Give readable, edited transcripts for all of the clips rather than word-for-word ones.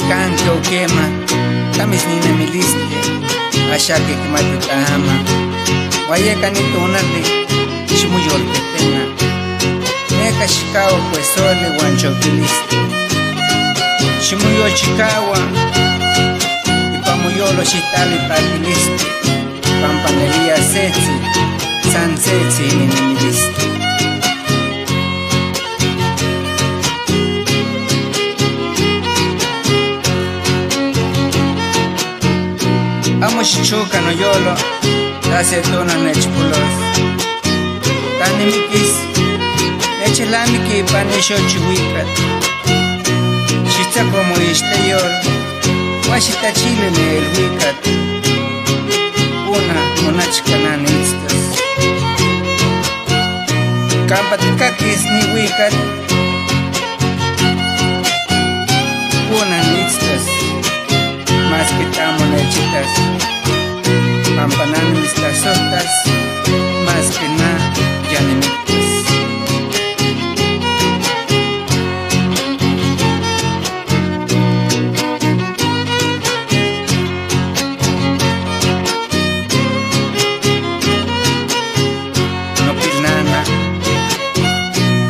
canque o quema, tamis ni nemiliste, ashake que matutama, guayeca ni tonale, chimuyol que pena, meca chicao pues sole guancho kiliste, chimuyo chicawa, y pamuyolo chitali patiliste, pampanería setzi, san setzi ni nemiliste. Amo chichuca no yolo, hace tona nechpulos. Tani mikis, nechelami ki panisho chihuicat. Chita como este yor, washita chile me el huicat. Una monachcananitztas. Campaticakis ni huicat. Una nitztas. Más que tamo nechitas, pampanan mis tazotas, más que nada ya ni mitas. No pilnana,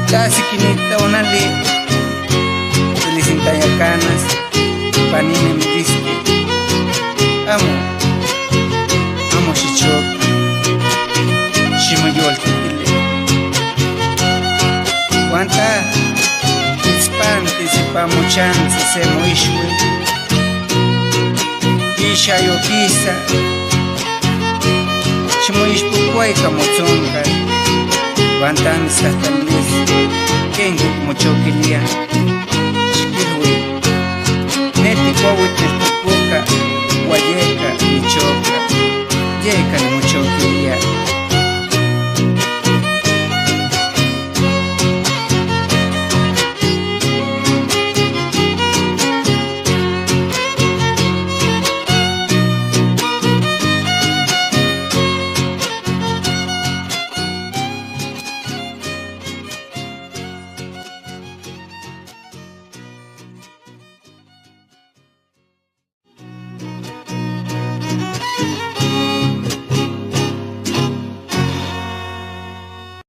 casi quinita una li, felicintayacanas, panine mi disque. Amo chichok, chimayol titile. Cuanta ispantes y pamuchantes se moishwe, isha yo pisa, chimayish pukway kamotzonka, cuanta mistastanis, kengu mochokilia, chikirwe, neti kowit nestupuka. Guayeca, Michoca, yeca ni mucho quería.